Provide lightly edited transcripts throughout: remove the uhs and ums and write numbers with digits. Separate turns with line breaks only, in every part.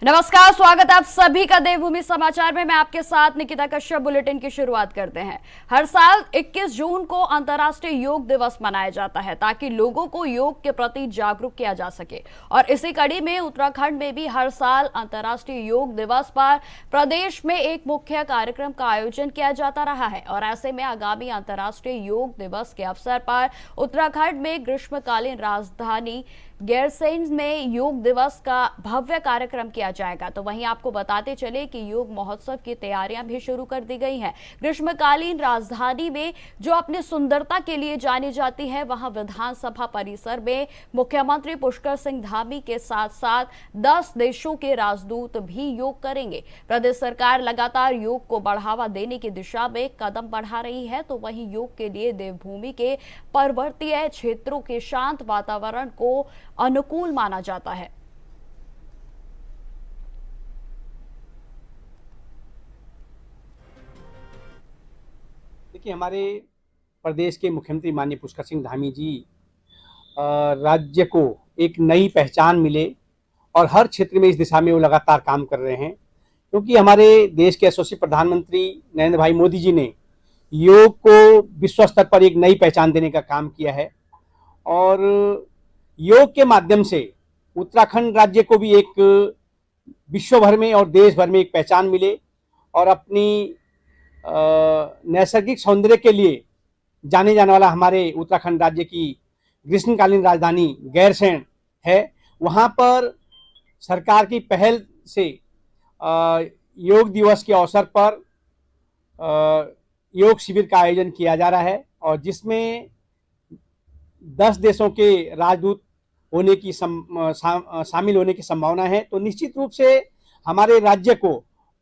नमस्कार, स्वागत है आप सभी का देवभूमि समाचार में। मैं आपके साथ निकिता कश्यप। बुलेटिन की शुरुआत करते हैं। हर साल 21 जून को अंतर्राष्ट्रीय योग दिवस मनाया जाता है ताकि लोगों को योग के प्रति जागरूक किया जा सके। और इसी कड़ी में उत्तराखंड में भी हर साल अंतर्राष्ट्रीय योग दिवस पर प्रदेश में एक मुख्य कार्यक्रम का आयोजन किया जाता रहा है। और ऐसे में आगामी अंतर्राष्ट्रीय योग दिवस के अवसर पर उत्तराखंड में ग्रीष्मकालीन राजधानी गैरसैंण में योग दिवस का भव्य कार्यक्रम किया जाएगा। तो वहीं आपको बताते चले कि योग महोत्सव की तैयारियां भी शुरू कर दी गई हैं। ग्रीष्मकालीन राजधानी में जो अपनी सुंदरता के लिए जानी जाती है, वहां विधानसभा परिसर में मुख्यमंत्री पुष्कर सिंह धामी के साथ साथ 10 देशों के राजदूत भी योग करेंगे। प्रदेश सरकार लगातार योग को बढ़ावा देने की दिशा में कदम बढ़ा रही है। तो वहीं योग के लिए देवभूमि के पर्वतीय क्षेत्रों के शांत वातावरण को अनुकूल माना जाता है।
देखिए, हमारे प्रदेश के मुख्यमंत्री माननीय पुष्कर सिंह धामी जी राज्य को एक नई पहचान मिले और हर क्षेत्र में इस दिशा में वो लगातार काम कर रहे हैं, क्योंकि हमारे देश के यशस्वी प्रधानमंत्री नरेंद्र भाई मोदी जी ने योग को विश्व स्तर पर एक नई पहचान देने का काम किया है। और योग के माध्यम से उत्तराखंड राज्य को भी एक विश्व भर में और देश भर में एक पहचान मिले और अपनी नैसर्गिक सौंदर्य के लिए जाने जाने वाला हमारे उत्तराखंड राज्य की ग्रीष्मकालीन राजधानी गैरसैंण है, वहाँ पर सरकार की पहल से योग दिवस के अवसर पर योग शिविर का आयोजन किया जा रहा है और जिसमें 10 देशों के राजदूत होने की शामिल होने की संभावना है। तो निश्चित रूप से हमारे राज्य को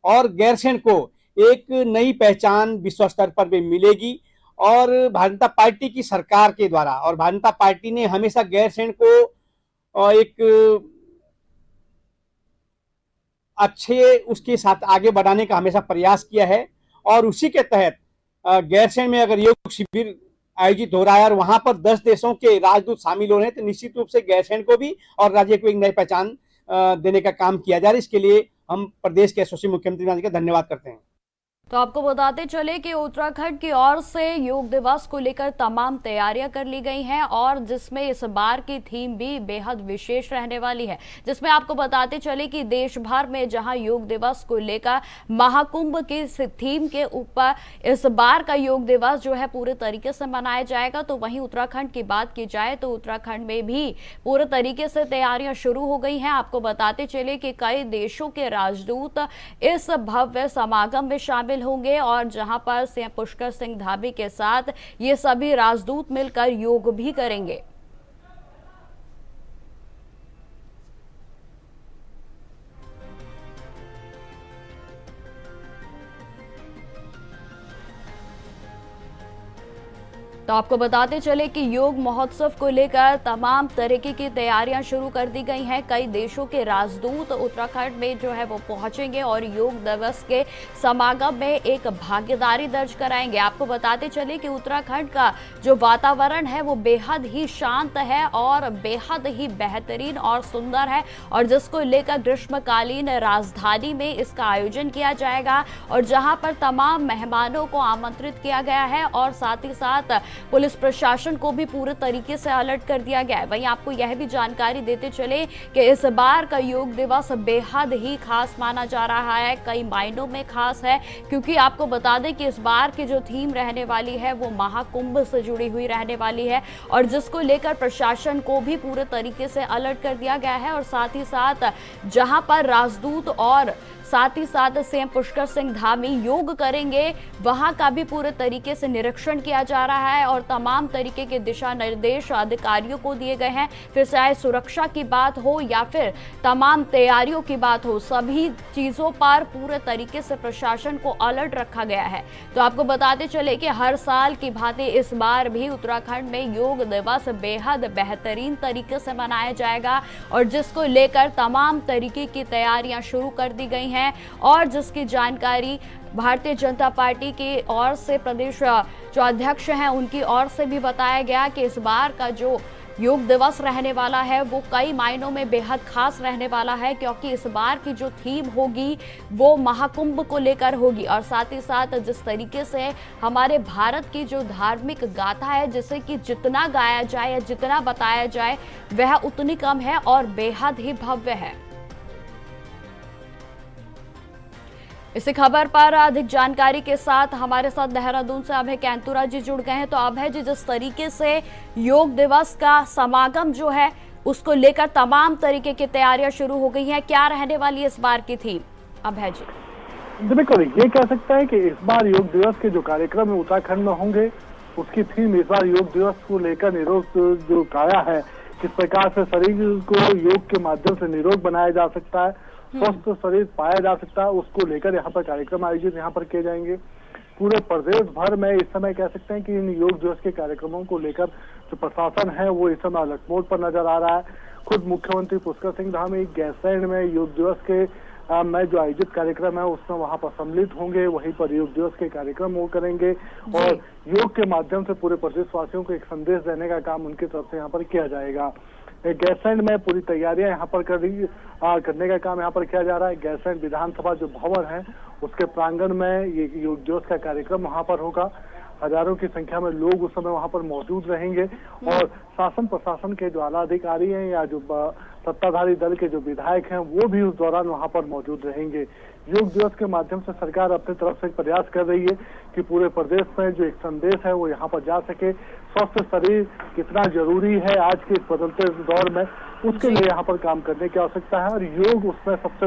और गैरसैंण को एक नई पहचान विश्व स्तर पर भी मिलेगी। और भारतीय जनता पार्टी की सरकार के द्वारा और भारतीय जनता पार्टी ने हमेशा गैरसैंण को एक अच्छे उसके साथ आगे बढ़ाने का हमेशा प्रयास किया है। और उसी के तहत गैरसैंण में अगर योग शिविर आयोजित हो रहा है और वहां पर 10 देशों के राजदूत शामिल हो रहे हैं, तो निश्चित रूप से गैरसैंण को भी और राज्य को एक नई पहचान देने का काम किया जा रहा है। इसके लिए हम प्रदेश के यशस्वी मुख्यमंत्री का धन्यवाद करते हैं।
तो आपको बताते चले कि उत्तराखंड की ओर से योग दिवस को लेकर तमाम तैयारियां कर ली गई हैं और जिसमें इस बार की थीम भी बेहद विशेष रहने वाली है। जिसमें आपको बताते चले कि देश भर में जहां योग दिवस को लेकर महाकुंभ की थीम के ऊपर इस बार का योग दिवस जो है पूरे तरीके से मनाया जाएगा। तो वहीं उत्तराखंड की बात की जाए तो उत्तराखंड में भी पूरे तरीके से तैयारियां शुरू हो गई हैं। आपको बताते चले कि कई देशों के राजदूत इस भव्य समागम में शामिल होंगे और जहां पर सीएम पुष्कर सिंह धामी के साथ ये सभी राजदूत मिलकर योग भी करेंगे। तो आपको बताते चले कि योग महोत्सव को लेकर तमाम तरीके की तैयारियां शुरू कर दी गई हैं। कई देशों के राजदूत उत्तराखंड में जो है वो पहुंचेंगे और योग दिवस के समागम में एक भागीदारी दर्ज कराएंगे। आपको बताते चले कि उत्तराखंड का जो वातावरण है वो बेहद ही शांत है और बेहद ही बेहतरीन और सुंदर है और जिसको लेकर ग्रीष्मकालीन राजधानी में इसका आयोजन किया जाएगा और जहां पर तमाम मेहमानों को आमंत्रित किया गया है और साथ ही साथ पुलिस प्रशासन को भी पूरे तरीके से अलर्ट कर दिया गया है। वहीं आपको यह भी जानकारी देते चले कि इस बार का योग दिवस बेहद ही खास माना जा रहा है, कई मायनों में खास है, क्योंकि आपको बता दें कि इस बार की जो थीम रहने वाली है वो महाकुंभ से जुड़ी हुई रहने वाली है और जिसको लेकर प्रशासन को भी पूरे तरीके से अलर्ट कर दिया गया है। और साथ ही साथ जहां पर राजदूत और साथ ही साथ सीएम पुष्कर सिंह धामी योग करेंगे, वहां का भी पूरे तरीके से निरीक्षण किया जा रहा है और तमाम तरीके के दिशा निर्देश अधिकारियों को दिए गए हैं। फिर चाहे सुरक्षा की बात हो या फिर तमाम तैयारियों की बात हो, सभी चीजों पर पूरे तरीके से प्रशासन को अलर्ट रखा गया है। तो आपको बताते चले कि हर साल की भांति इस बार भी उत्तराखंड में योग दिवस बेहद बेहतरीन तरीके से मनाया जाएगा और जिसको लेकर तमाम तरीके की तैयारियां शुरू कर दी गई हैं और जिसकी जानकारी भारतीय जनता पार्टी की ओर से प्रदेश जो अध्यक्ष हैं उनकी ओर से भी बताया गया कि इस बार का जो योग दिवस रहने वाला है वो कई मायनों में बेहद खास रहने वाला है, क्योंकि इस बार की जो थीम होगी वो महाकुंभ को लेकर होगी और साथ ही साथ जिस तरीके से हमारे भारत की जो धार्मिक गाथा है, जिसे कि जितना गाया जाए या जितना बताया जाए वह उतनी कम है और बेहद ही भव्य है। इसी खबर पर अधिक जानकारी के साथ हमारे साथ देहरादून से अभय कैंतुरा जी जुड़ गए हैं। तो अभय जी, जिस तरीके से योग दिवस का समागम जो है उसको लेकर तमाम तरीके की तैयारियां शुरू हो गई हैं, क्या रहने वाली है इस बार की थीम? अभय जी
बिल्कुल, ये कह सकता है कि इस बार योग दिवस के जो कार्यक्रम है उत्तराखंड में होंगे, उसकी थीम इस बार योग दिवस को लेकर निरोग जो काया है, किस प्रकार से शरीर को योग के माध्यम से निरोग बनाया जा सकता है, स्वस्थ शरीर पाया जा सकता है, उसको लेकर यहाँ पर कार्यक्रम आयोजित यहाँ पर किए जाएंगे। पूरे प्रदेश भर में इस समय कह सकते हैं कि इन योग दिवस के कार्यक्रमों को लेकर जो प्रशासन है वो इस समय अलर्ट मोड पर नजर आ रहा है। खुद मुख्यमंत्री पुष्कर सिंह धामी गैरसैंण में योग दिवस के में जो आयोजित कार्यक्रम है उसमें वहां पर सम्मिलित होंगे, वहीं पर योग दिवस के कार्यक्रम वो करेंगे और योग के माध्यम से पूरे प्रदेशवासियों को एक संदेश देने का काम उनकी तरफ से यहाँ पर किया जाएगा। गैरसैंण में पूरी तैयारियां यहाँ पर करने का काम यहाँ पर किया जा रहा है। गैरसैंण विधानसभा जो भवन है उसके प्रांगण में ये योग दिवस का कार्यक्रम वहाँ पर होगा। हजारों की संख्या में लोग उस समय वहां पर मौजूद रहेंगे और शासन प्रशासन के जो आला अधिकारी हैं या जो सत्ताधारी दल के जो विधायक हैं वो भी उस दौरान वहां पर मौजूद रहेंगे। योग दिवस के माध्यम से सरकार अपनी तरफ से प्रयास कर रही है कि पूरे प्रदेश में जो एक संदेश है वो यहाँ पर जा सके। स्वस्थ शरीर कितना जरूरी है आज के इस बदलते दौर में, उसके लिए यहाँ पर काम करने की आवश्यकता है और योग उसमें सबसे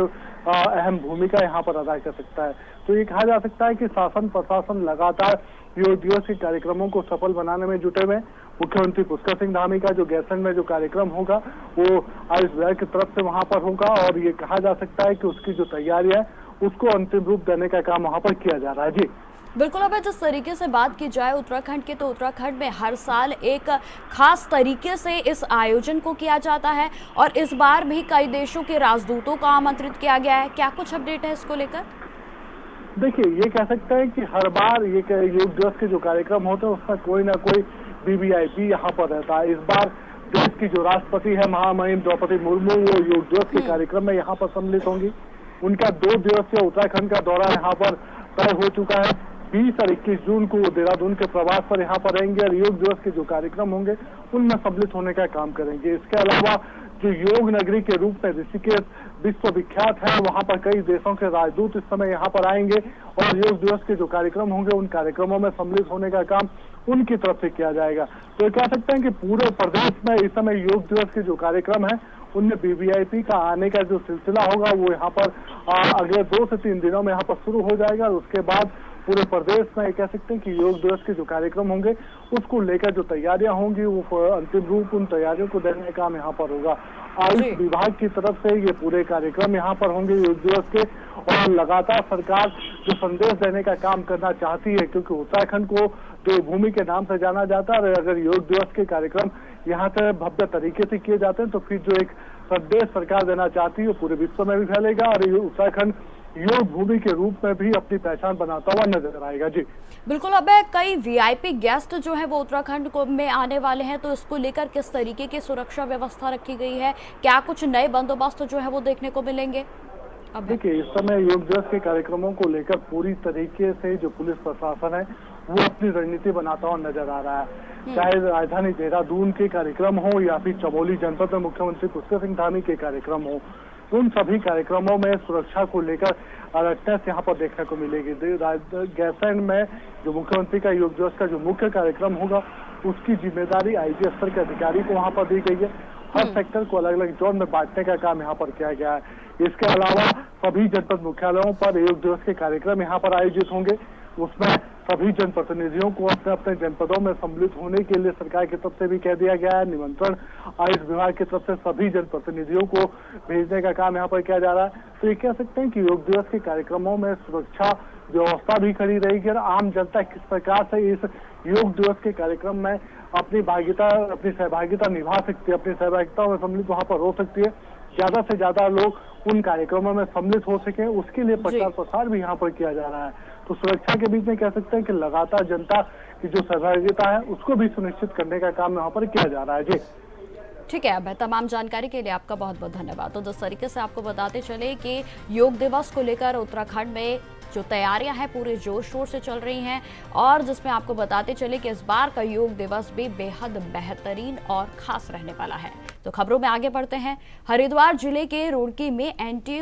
अहम भूमिका यहाँ पर अदा कर सकता है। तो ये कहा जा सकता है कि शासन प्रशासन लगातार योग दिवस के कार्यक्रमों को सफल बनाने में जुटे हुए। मुख्यमंत्री पुष्कर सिंह धामी का जो गैरसैंण में जो कार्यक्रम होगा वो आयुष विभाग की तरफ से वहां पर होगा और ये कहा जा सकता है कि उसकी जो तैयारी है उसको अंतिम रूप देने का काम वहां पर किया जा रहा है। जी
बिल्कुल। अब जिस तरीके से बात की जाए उत्तराखंड की, तो उत्तराखंड में हर साल एक खास तरीके से इस आयोजन को किया जाता है और इस बार भी कई देशों के राजदूतों को आमंत्रित किया गया है। क्या कुछ अपडेट है इसको लेकर?
देखिए, ये कह सकते हैं कि हर बार ये योग दिवस के जो कार्यक्रम होते हैं उसमें कोई ना कोई वीवीआईपी यहाँ पर रहता है। इस बार देश की जो राष्ट्रपति है महामहिम द्रौपदी मुर्मू वो योग दिवस के कार्यक्रम में यहाँ पर सम्मिलित होंगी। उनका 2 दिवसीय उत्तराखंड का दौरा यहाँ पर तय हो चुका है। 20 और 21 जून को वो देहरादून के प्रवास पर यहाँ पर रहेंगे और योग दिवस के जो कार्यक्रम होंगे उनमें सम्मिलित होने का काम करेंगे। इसके अलावा जो योग नगरी के रूप में ऋषिकेश विश्वविख्यात है, वहां पर कई देशों के राजदूत इस समय यहाँ पर आएंगे और योग दिवस के जो कार्यक्रम होंगे उन कार्यक्रमों में सम्मिलित होने का काम उनकी तरफ से किया जाएगा। तो ये कह सकते हैं कि पूरे प्रदेश में इस समय योग दिवस के जो कार्यक्रम है उनमें वीवीआईपी का आने का जो सिलसिला होगा वो यहाँ पर अगले 2 से 3 दिनों में यहाँ पर शुरू हो जाएगा और उसके बाद पूरे प्रदेश में कह सकते हैं कि योग दिवस के जो कार्यक्रम होंगे उसको लेकर जो तैयारियां होंगी वो अंतिम रूप उन तैयारियों को देने का काम यहाँ पर होगा। आयुष विभाग की तरफ से ये पूरे कार्यक्रम यहाँ पर होंगे योग दिवस के और लगातार सरकार जो संदेश देने का काम करना चाहती है, क्योंकि उत्तराखंड को देवभूमि के नाम से जाना जाता है और अगर योग दिवस के कार्यक्रम यहाँ से भव्य तरीके से किए जाते हैं तो फिर जो एक संदेश सरकार देना चाहती है वो पूरे विश्व में भी फैलेगा और उत्तराखंड योग भूमि के रूप में भी अपनी पहचान बनाता हुआ नजर आएगा। जी
बिल्कुल। अब कई वीआईपी गेस्ट जो है वो उत्तराखंड को में आने वाले हैं, तो इसको लेकर किस तरीके की सुरक्षा व्यवस्था रखी गई है? क्या कुछ नए बंदोबस्त जो है वो देखने को मिलेंगे?
अब देखिए, इस समय योग दिवस के कार्यक्रमों को लेकर पूरी तरीके से जो पुलिस प्रशासन है वो अपनी रणनीति बनाता हुआ नजर आ रहा है। चाहे राजधानी देहरादून के कार्यक्रम हो या फिर चमोली जनपद में मुख्यमंत्री पुष्कर सिंह धामी के कार्यक्रम हो, उन सभी कार्यक्रमों में सुरक्षा को लेकर अलर्टनेस यहाँ पर देखने को मिलेगी। गैरसैंण में जो मुख्यमंत्री का योग दिवस का जो मुख्य कार्यक्रम होगा उसकी जिम्मेदारी आईजी स्तर के अधिकारी को वहाँ पर दी गई है। हर सेक्टर को अलग अलग जोन में बांटने का काम यहाँ पर किया गया है। इसके अलावा सभी जनपद मुख्यालयों पर योग दिवस के कार्यक्रम यहाँ पर आयोजित होंगे। उसमें सभी जनप्रतिनिधियों को अपने अपने जनपदों में सम्मिलित होने के लिए सरकार की तरफ से भी कह दिया गया है। निमंत्रण आयुष विभाग की तरफ से सभी जनप्रतिनिधियों को भेजने का काम यहाँ पर किया जा रहा है। तो ये कह सकते हैं कि योग दिवस के कार्यक्रमों में सुरक्षा व्यवस्था भी खड़ी रहेगी और आम जनता किस प्रकार से इस योग दिवस के कार्यक्रम में अपनी सहभागिता निभा सकती है, अपनी सहभागिता में सम्मिलित वहाँ पर हो सकती है, ज्यादा से ज्यादा लोग उन कार्यक्रमों में सम्मिलित हो सके, उसके लिए प्रचार प्रसार भी यहाँ पर किया जा रहा है। तो सुरक्षा के बीच में कह सकते हैं कि लगातार जनता की जो सहभागिता है उसको भी सुनिश्चित करने का काम यहाँ पर किया जा रहा है। जी
ठीक है, अब तमाम जानकारी के लिए आपका बहुत बहुत धन्यवाद। तो जिस तरीके से आपको बताते चले कि योग दिवस को लेकर उत्तराखंड में जो तैयारियां हैं पूरे जोर शोर से चल रही हैं, और जिसमें आपको बताते चले कि इस बार का योग दिवस भी बेहद बेहतरीन और खास रहने वाला है। तो खबरों में आगे बढ़ते हैं। हरिद्वार जिले के रुड़की में एंटी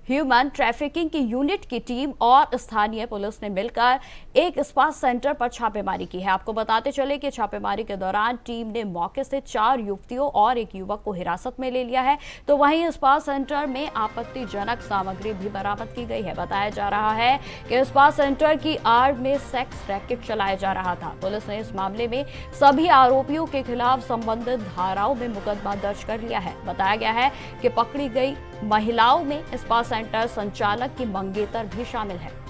ह्यूमन ट्रैफिकिंग की यूनिट की टीम और स्थानीय पुलिस ने मिलकर एक स्पा सेंटर पर छापेमारी की है। आपको बताते चले कि छापेमारी के दौरान टीम ने मौके से 4 युवतियों और एक युवक को हिरासत में ले लिया है। तो वहीं स्पा सेंटर में आपत्तिजनक सामग्री भी बरामद की गई है। बताया जा रहा है कि स्पा सेंटर की आड़ में सेक्स रैकेट चलाया जा रहा था। पुलिस ने इस मामले में सभी आरोपियों के खिलाफ संबंधित धाराओं में मुकदमा दर्ज कर लिया है। बताया गया है कि पकड़ी गई महिलाओं में स्पा सेंटर संचालक की मंगेतर भी शामिल है।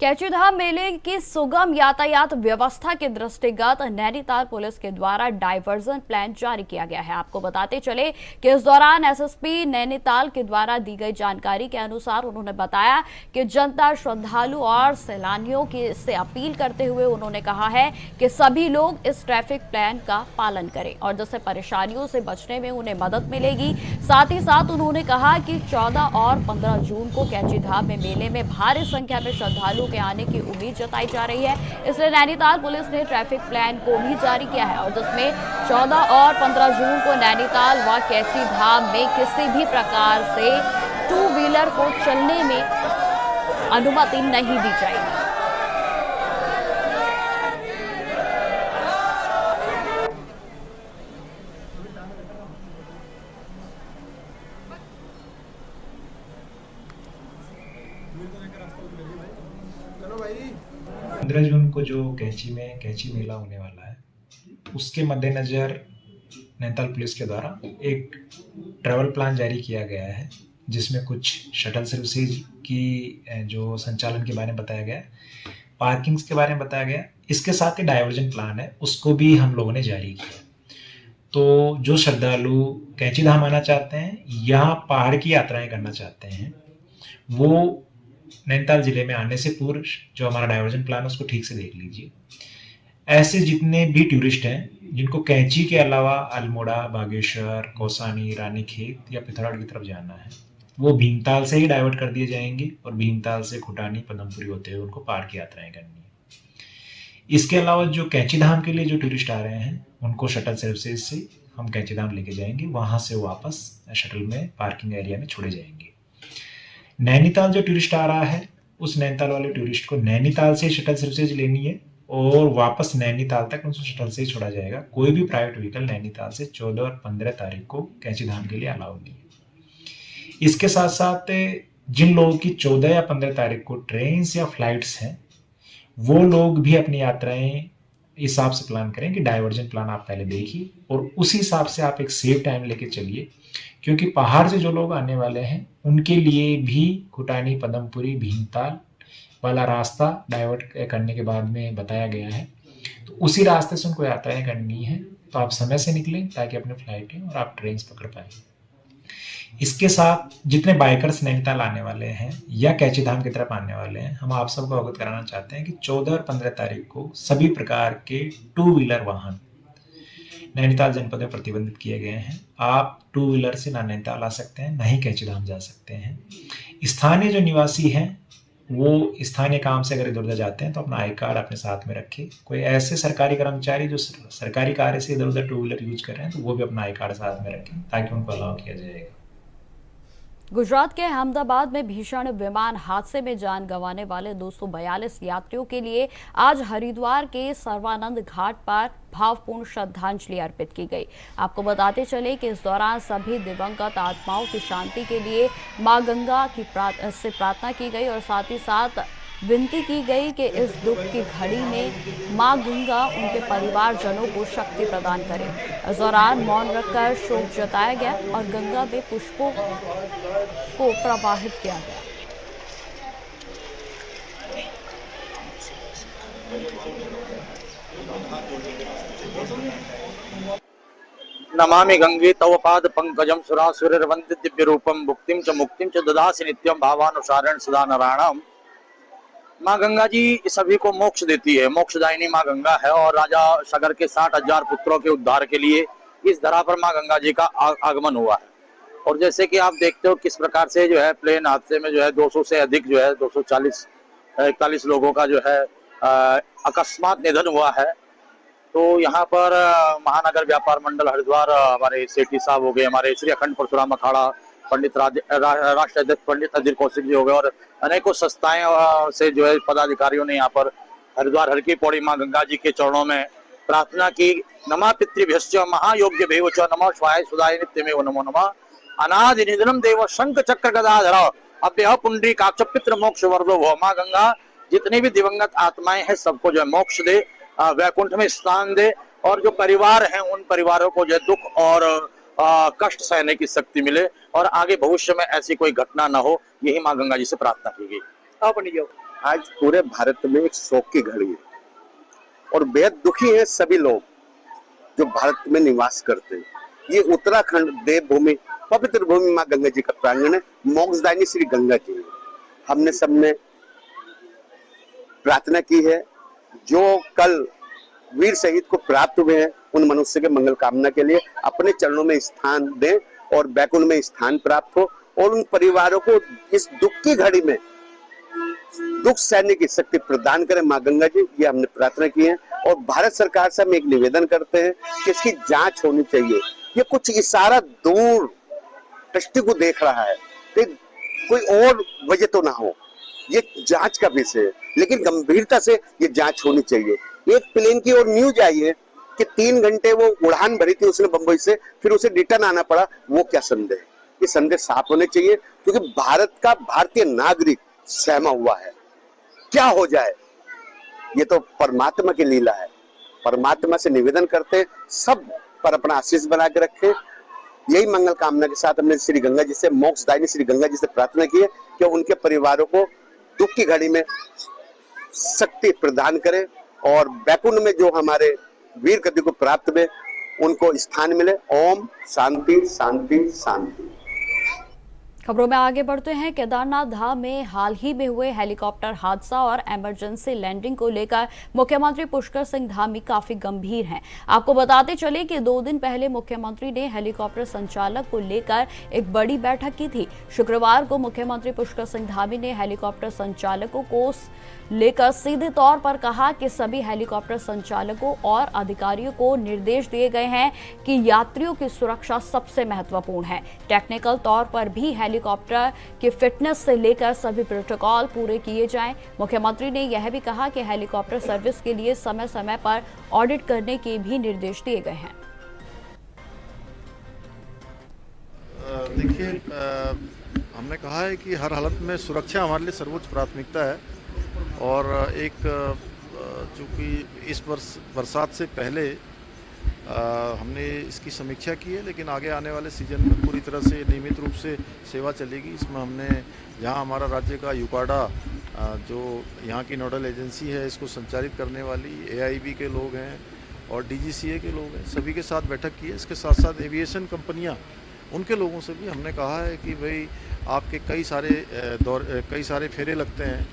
कैचीधाम मेले की सुगम यातायात व्यवस्था के दृष्टिगत नैनीताल पुलिस के द्वारा डायवर्जन प्लान जारी किया गया है। आपको बताते चले कि इस दौरान एसएसपी नैनीताल के द्वारा दी गई जानकारी के अनुसार उन्होंने बताया कि जनता, श्रद्धालु और सैलानियों की से अपील करते हुए उन्होंने कहा है कि सभी लोग इस ट्रैफिक प्लान का पालन करें और जिससे परेशानियों से बचने में उन्हें मदद मिलेगी। साथ ही साथ उन्होंने कहा कि 14 और 15 जून को कैचीधाम में मेले में भारी संख्या में श्रद्धालु के आने की उम्मीद जताई जा रही है। इसलिए नैनीताल पुलिस ने ट्रैफिक प्लान को भी जारी किया है और जिसमें 14 और 15 जून को नैनीताल व कैचीधाम में किसी भी प्रकार से 2 व्हीलर को चलने में अनुमति नहीं दी जाएगी।
पंद्रह जून को जो कैची मेला होने वाला है, उसके मद्देनज़र नैनीताल पुलिस के द्वारा एक ट्रैवल प्लान जारी किया गया है, जिसमें कुछ शटल सर्विसेज की जो संचालन के बारे में बताया गया, पार्किंग्स के बारे में बताया गया। इसके साथ ही डाइवर्जन प्लान है, उसको भी हम लोगों ने जारी किया। तो जो श्रद्धालु कैचीधाम आना चाहते हैं या पहाड़ की यात्राएं करना चाहते हैं, वो नैनीताल जिले में आने से पूर्व जो हमारा डाइवर्जन प्लान है उसको ठीक से देख लीजिए। ऐसे जितने भी टूरिस्ट हैं जिनको कैंची के अलावा अल्मोड़ा, बागेश्वर, कौसानी, रानीखेत या पिथौरागढ़ की तरफ जाना है, वो भीमताल से ही डाइवर्ट कर दिए जाएंगे और भीमताल से खुटानी, पदमपुरी होते हुए उनको पहाड़ की यात्राएं करनी है। इसके अलावा जो कैचीधाम के लिए जो टूरिस्ट आ रहे हैं उनको शटल सर्विसेज से हम कैचीधाम लेके जाएंगे, वहाँ से वापस शटल में पार्किंग एरिया में छोड़े जाएंगे। नैनीताल जो टूरिस्ट आ रहा है, उस नैनीताल वाले टूरिस्ट को नैनीताल से शटल सर्विसेज लेनी है और वापस नैनीताल तक उनको शटल से ही छोड़ा जाएगा। कोई भी प्राइवेट व्हीकल नैनीताल से 14 और 15 तारीख को कैचीधाम के लिए अलाउ नहीं है। इसके साथ साथ जिन लोगों की 14 या 15 तारीख को ट्रेन या फ्लाइट्स हैं, वो लोग भी अपनी यात्राएं हिसाब से प्लान करें कि डाइवर्जन प्लान आप पहले देखिए और उसी हिसाब से आप एक सेफ टाइम लेके चलिए, क्योंकि पहाड़ से जो लोग आने वाले हैं उनके लिए भी खुटानी, पदमपुरी, भीमताल वाला रास्ता डाइवर्ट करने के बाद में बताया गया है। तो उसी रास्ते से उनको यात्राएं करनी है, तो आप समय से निकलें ताकि अपने फ्लाइटें और आप ट्रेन पकड़ पाएँ। इसके साथ जितने बाइकर्स नैनीताल आने वाले हैं या कैचीधाम की तरफ आने वाले हैं, हम आप सबको अवगत कराना चाहते हैं कि 14 और 15 तारीख को सभी प्रकार के 2 व्हीलर वाहन नैनीताल जनपद में प्रतिबंधित किए गए हैं। आप 2 व्हीलर से ना नैनीताल आ सकते हैं, ना ही कैचीधाम जा सकते हैं। स्थानीय जो निवासी हैं वो स्थानीय काम से अगर इधर उधर जाते हैं तो अपना आई कार्ड अपने साथ में रखें। कोई ऐसे सरकारी कर्मचारी जो सरकारी कार्य से इधर उधर 2 व्हीलर यूज कर रहे हैं तो वो भी अपना आई कार्ड साथ में रखें ताकि उनको अलाउ किया जाएगा।
गुजरात के अहमदाबाद में भीषण विमान हादसे में जान गंवाने वाले 242 यात्रियों के लिए आज हरिद्वार के सर्वानंद घाट पर भावपूर्ण श्रद्धांजलि अर्पित की गई। आपको बताते चले कि इस दौरान सभी दिवंगत आत्माओं की शांति के लिए मां गंगा से प्रार्थना की गई और साथ ही साथ विनती की गई कि इस दुख की घड़ी में मां गंगा उनके परिवारजनों को शक्ति प्रदान करें। इस दौरान मौन रखकर शोक जताया गया और गंगा में पुष्पों को प्रवाहित किया गया।
नमामि गंगे तव पाद पंकजम सुरासुरवंदि दिव्य रूपम मुक्तिम च ददासि नित्यम भावानुसारेण सदा नारायणम। माँ गंगा जी सभी को मोक्ष देती है, मोक्षदायिनी माँ गंगा है। और राजा सगर के 60,000 पुत्रों के उद्धार के लिए इस धरा पर माँ गंगा जी का आगमन हुआ है। और जैसे कि आप देखते हो किस प्रकार से जो है प्लेन हादसे में जो है 200 से अधिक जो है 241 लोगों का जो है अकस्मात निधन हुआ है। तो यहाँ पर महानगर व्यापार मंडल हरिद्वार, हमारे सेठी साहब हो गए, हमारे श्री अखंड परशुराम अखाड़ा पंडित राष्ट्र अध्यक्ष पंडित अधीर कौशिक जी हो गए, और अनेकों संस्थाएं से जो है पदाधिकारियों ने यहाँ पर हरिद्वार हर की पौड़ी माँ गंगा जी के चरणों में प्रार्थना की। नमा पितृभ्यश्च महायोग्य भेव च नमः स्वाय सुधाय नित्यमेव नमो नमः। अनादि निधनम देव शंख चक्र गदाधर अभ्य पुंडरी काक्ष पितृ मोक्ष वर्धो भव। माँ गंगा जितनी भी दिवंगत आत्माएं हैं सबको जो है मोक्ष दे, वैकुंठ में स्थान दे, और जो परिवार हैं उन परिवारों को जो है दुख और कष्ट सहने की शक्ति मिले, और आगे भविष्य में ऐसी कोई घटना ना हो, यही माँ गंगा जी से प्रार्थना की गई।
आज पूरे भारत में एक शोक की घड़ी है और बेहद दुखी है सभी लोग जो भारत में निवास करते हैं। ये उत्तराखंड देवभूमि, पवित्र भूमि माँ गंगा जी का प्रांगण है, मोक्षदायिनी श्री गंगा जी है। हमने सबने प्रार्थना की है जो कल वीर शहीद को प्राप्त हुए हैं उन मनुष्य के मंगल कामना के लिए अपने चरणों में स्थान दें और बैकुंठ में स्थान प्राप्त हो, और उन परिवारों को इस दुख की घड़ी में दुख सहने की शक्ति प्रदान करें माँ गंगा जी, ये हमने प्रार्थना की है। और भारत सरकार से हम एक निवेदन करते हैं कि इसकी जांच होनी चाहिए। ये कुछ इशारा दूर दृष्टि को देख रहा है कि कोई और वजह तो ना हो, ये जांच का विषय है, लेकिन गंभीरता से ये जांच होनी चाहिए। एक प्लेन की और न्यूज आई है कि 3 घंटे वो उड़ान भरी थी उसने बंबई से, फिर उसे रिटर्न आना पड़ा। वो क्या संदेह? ये संदेह साफ होने चाहिए, क्योंकि भारत का भारतीय नागरिक सहमा हुआ है। क्या हो जाए ये तो परमात्मा की लीला है। परमात्मा से निवेदन करते सब पर अपना आशीष बना के रखे। यही मंगल कामना के साथ हमने श्री गंगा जी से, मोक्षदायिनी श्री गंगा जी से प्रार्थना की है कि उनके परिवारों को दुख की घड़ी में शक्ति प्रदान करें, और बैकुंठ में जो हमारे वीर गति को प्राप्त में उनको स्थान मिले। ओम शांति शांति शांति।
खबरों में आगे बढ़ते हैं। केदारनाथ धाम में हाल ही में हुए हेलीकॉप्टर हादसा और इमरजेंसी लैंडिंग को लेकर मुख्यमंत्री पुष्कर सिंह धामी काफी गंभीर हैं। आपको बताते चले कि 2 दिन पहले मुख्यमंत्री ने हेलीकॉप्टर संचालक को लेकर एक बड़ी बैठक की थी। शुक्रवार को मुख्यमंत्री पुष्कर सिंह धामी ने हेलीकॉप्टर संचालकों को लेकर सीधे तौर पर कहा कि सभी हेलीकॉप्टर संचालकों और अधिकारियों को निर्देश दिए गए हैं कि यात्रियों की सुरक्षा सबसे महत्वपूर्ण है। टेक्निकल तौर पर भी हेलीकॉप्टर की फिटनेस से लेकर सभी प्रोटोकॉल पूरे किए जाएं। मुख्यमंत्री ने यह भी कहा कि हेलीकॉप्टर सर्विस के लिए समय समय पर ऑडिट करने के भी निर्देश दिए गए हैं।
देखिए, हमने कहा है कि हर हालत में सुरक्षा हमारे लिए सर्वोच्च प्राथमिकता है, और एक चूँकि इस बरसात से पहले हमने इसकी समीक्षा की है, लेकिन आगे आने वाले सीजन में पूरी तरह से नियमित रूप से सेवा चलेगी। इसमें हमने जहां हमारा राज्य का यूकाडा जो यहाँ की नोडल एजेंसी है इसको संचालित करने वाली AIB के लोग हैं और DGCA के लोग हैं, सभी के साथ बैठक की है। इसके साथ साथ एविएशन कंपनियाँ, उनके लोगों से भी हमने कहा है कि भाई आपके कई सारे फेरे लगते हैं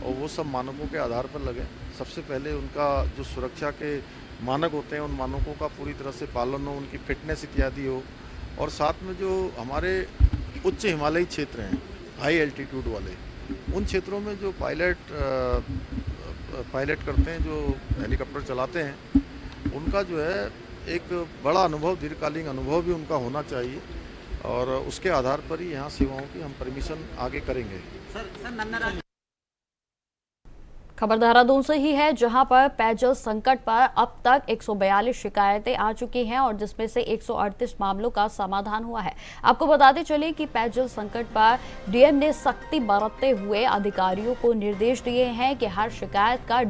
और वो सब मानकों के आधार पर लगे। सबसे पहले उनका जो सुरक्षा के मानक होते हैं उन मानकों का पूरी तरह से पालन हो, उनकी फिटनेस इत्यादि हो, और साथ में जो हमारे उच्च हिमालयी क्षेत्र हैं, हाई एल्टीट्यूड वाले, उन क्षेत्रों में जो पायलट करते हैं, जो हेलीकॉप्टर चलाते हैं, उनका जो है एक बड़ा अनुभव, दीर्घकालीन अनुभव भी उनका होना चाहिए, और उसके आधार पर ही यहाँ सेवाओं की हम परमिशन आगे करेंगे।
खबर देहरादून से ही है, जहां पर पेयजल संकट पर अब तक 142 शिकायतें आ चुकी हैं और जिसमें से 138 मामलों का समाधान हुआ है। आपको बताते चले कि पेयजल संकट पर DM ने सख्ती बरतते हुए अधिकारियों को निर्देश दिए हैं कि हर शिकायत का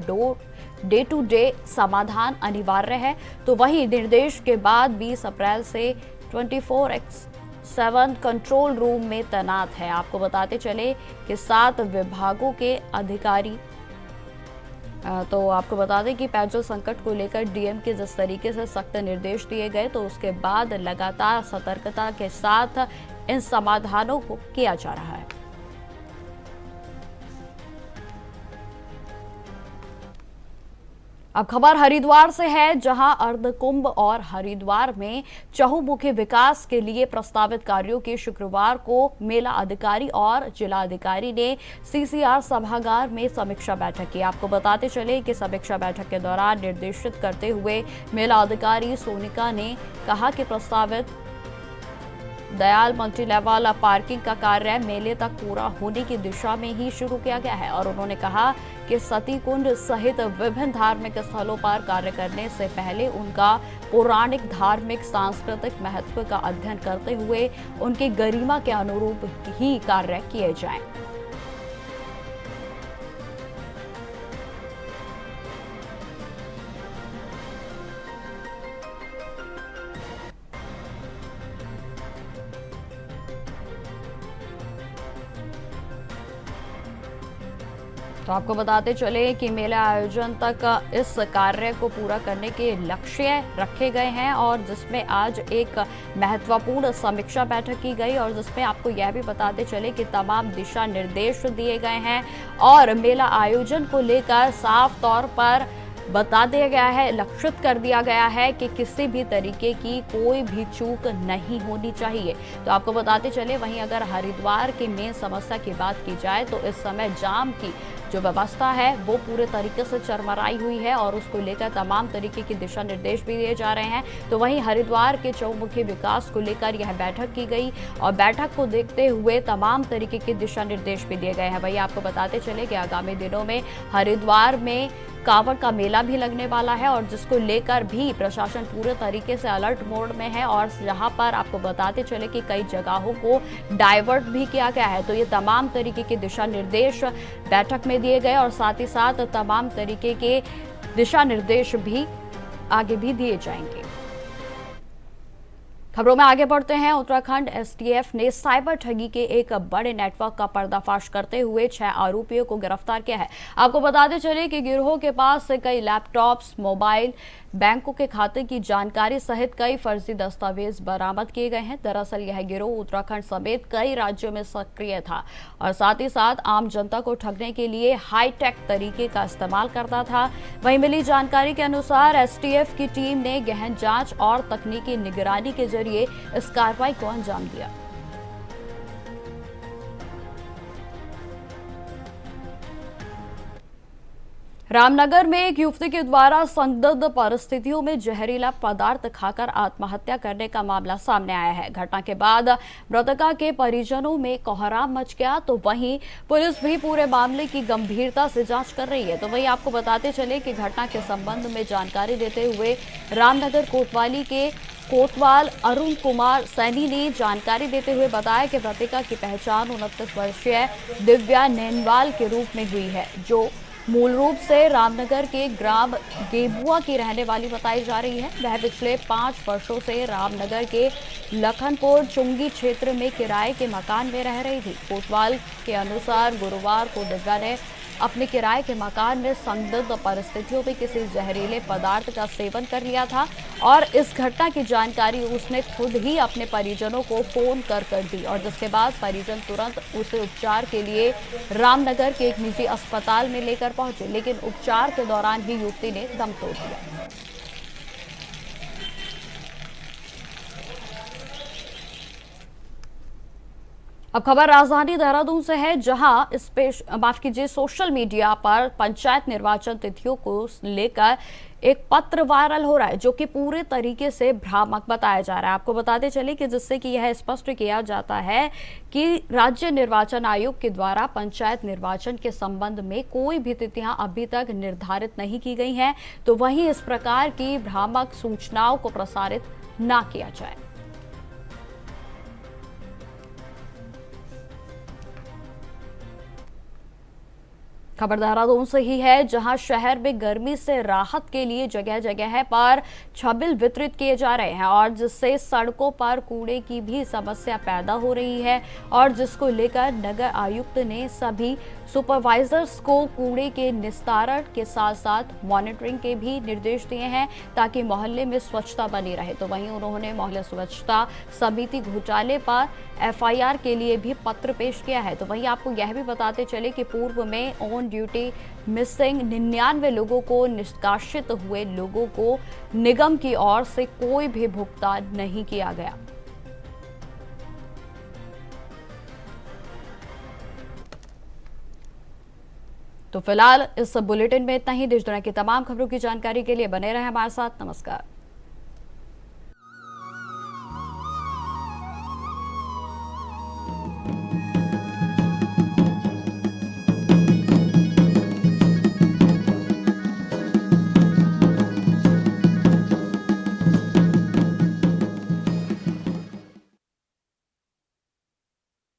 डे टू डे समाधान अनिवार्य है। तो वहीं निर्देश के बाद 20 अप्रैल से 24/7 कंट्रोल रूम में तैनात है। आपको बताते चले कि 7 विभागों के अधिकारी तो आपको बता दें कि पेयजल संकट को लेकर डीएम के जिस तरीके से सख्त निर्देश दिए गए, तो उसके बाद लगातार सतर्कता के साथ इन समाधानों को किया जा रहा है। अब खबर हरिद्वार से है, जहां अर्धकुंभ और हरिद्वार में चहुमुखी विकास के लिए प्रस्तावित कार्यों की शुक्रवार को मेला अधिकारी और जिलाधिकारी ने सीसीआर सभागार में समीक्षा बैठक की। आपको बताते चले कि समीक्षा बैठक के दौरान निर्देशित करते हुए मेला अधिकारी सोनिका ने कहा कि प्रस्तावित दयाल मल्टी लेवल पार्किंग का कार्य मेले तक पूरा होने की दिशा में ही शुरू किया गया है और उन्होंने कहा कि सती कुंड सहित विभिन्न धार्मिक स्थलों पर कार्य करने से पहले उनका पौराणिक, धार्मिक, सांस्कृतिक महत्व का अध्ययन करते हुए उनकी गरिमा के अनुरूप ही कार्य किए जाएं। तो आपको बताते चले कि मेला आयोजन तक इस कार्य को पूरा करने के लक्ष्य रखे गए हैं और जिसमें आज एक महत्वपूर्ण समीक्षा बैठक की गई और जिसमें आपको यह भी बताते चले कि तमाम दिशा निर्देश दिए गए हैं और मेला आयोजन को लेकर साफ तौर पर बता दिया गया है, लक्षित कर दिया गया है कि किसी भी तरीके की कोई भी चूक नहीं होनी चाहिए। तो आपको बताते चले, वहीं अगर हरिद्वार की मेन समस्या की बात की जाए तो इस समय जाम की जो व्यवस्था है वो पूरे तरीके से चरमराई हुई है और उसको लेकर तमाम तरीके के दिशा निर्देश भी दिए जा रहे हैं। तो वहीं हरिद्वार के चहुमुखी विकास को लेकर यह बैठक की गई और बैठक को देखते हुए तमाम तरीके के दिशा निर्देश भी दिए गए हैं। वहीं आपको बताते चले कि आगामी दिनों में हरिद्वार में कांवड़ का मेला भी लगने वाला है और जिसको लेकर भी प्रशासन पूरे तरीके से अलर्ट मोड में है और जहां पर आपको बताते चले कि कई जगहों को डाइवर्ट भी किया गया है। तो ये तमाम तरीके के दिशा निर्देश बैठक में दिए गए और साथ ही साथ तमाम तरीके के दिशा निर्देश भी आगे भी दिए जाएंगे। खबरों में आगे बढ़ते हैं। उत्तराखंड एसटीएफ ने साइबर ठगी के एक बड़े नेटवर्क का पर्दाफाश करते हुए 6 आरोपियों को गिरफ्तार किया है। आपको बताते चले कि गिरोह के पास से कई लैपटॉप्स, मोबाइल, बैंकों के खाते की जानकारी सहित कई फर्जी दस्तावेज बरामद किए गए हैं। दरअसल यह गिरोह उत्तराखंड समेत कई राज्यों में सक्रिय था और साथ ही साथ आम जनता को ठगने के लिए हाईटेक तरीके का इस्तेमाल करता था। वहीं मिली जानकारी के अनुसार एसटीएफ की टीम ने गहन जांच और तकनीकी निगरानी के जरिए इस कार्रवाई को अंजाम दिया। रामनगर में एक युवती के द्वारा संदिग्ध परिस्थितियों में जहरीला पदार्थ खाकर आत्महत्या करने का मामला सामने आया है। घटना के बाद मृतका के परिजनों में कोहराम मच गया, तो वहीं पुलिस भी पूरे मामले की गंभीरता से जांच कर रही है। तो वहीं आपको बताते चले कि घटना के संबंध में जानकारी देते हुए रामनगर कोतवाली के कोतवाल अरुण कुमार सैनी ने जानकारी देते हुए बताया कि मृतका की पहचान 29 वर्षीय दिव्या नैनवाल के रूप में हुई है, जो मूल रूप से रामनगर के ग्राम गेबुआ की रहने वाली बताई जा रही है। वह पिछले 5 वर्षों से रामनगर के लखनपुर चुंगी क्षेत्र में किराए के मकान में रह रही थी। कोतवाल के अनुसार गुरुवार को दिव्या ने अपने किराए के मकान में संदिग्ध परिस्थितियों में किसी जहरीले पदार्थ का सेवन कर लिया था और इस घटना की जानकारी उसने खुद ही अपने परिजनों को फोन कर दी और जिसके बाद परिजन तुरंत उसे उपचार के लिए रामनगर के एक निजी अस्पताल में लेकर पहुंचे, लेकिन उपचार के दौरान ही युवती ने दम तोड़ दिया। अब खबर राजधानी देहरादून से है, जहां सोशल मीडिया पर पंचायत निर्वाचन तिथियों को लेकर एक पत्र वायरल हो रहा है, जो कि पूरे तरीके से भ्रामक बताया जा रहा है। आपको बताते चले कि जिससे कि यह स्पष्ट किया जाता है कि राज्य निर्वाचन आयोग के द्वारा पंचायत निर्वाचन के संबंध में कोई भी तिथियां अभी तक निर्धारित नहीं की गई हैं, तो वहीं इस प्रकार की भ्रामक सूचनाओं को प्रसारित ना किया जाए। खबर देहरादून से ही है, जहां शहर में गर्मी से राहत के लिए जगह जगह पर छबिल वितरित किए जा रहे हैं और जिससे सड़कों पर कूड़े की भी समस्या पैदा हो रही है और जिसको लेकर नगर आयुक्त ने सभी सुपरवाइजर्स को कूड़े के निस्तारण के साथ साथ मॉनिटरिंग के भी निर्देश दिए हैं ताकि मोहल्ले में स्वच्छता बनी रहे। तो वहीं उन्होंने मोहल्ला स्वच्छता समिति घोटाले पर एफआईआर के लिए भी पत्र पेश किया है। तो वहीं आपको यह भी बताते चले कि पूर्व में ऑन ड्यूटी मिसिंग 99 लोगों को निष्कासित हुए लोगों को निगम की ओर से कोई भी भुगतान नहीं किया गया। तो फिलहाल इस बुलेटिन में इतना ही। देश दुनिया की तमाम खबरों की जानकारी के लिए बने रहें हमारे साथ। नमस्कार।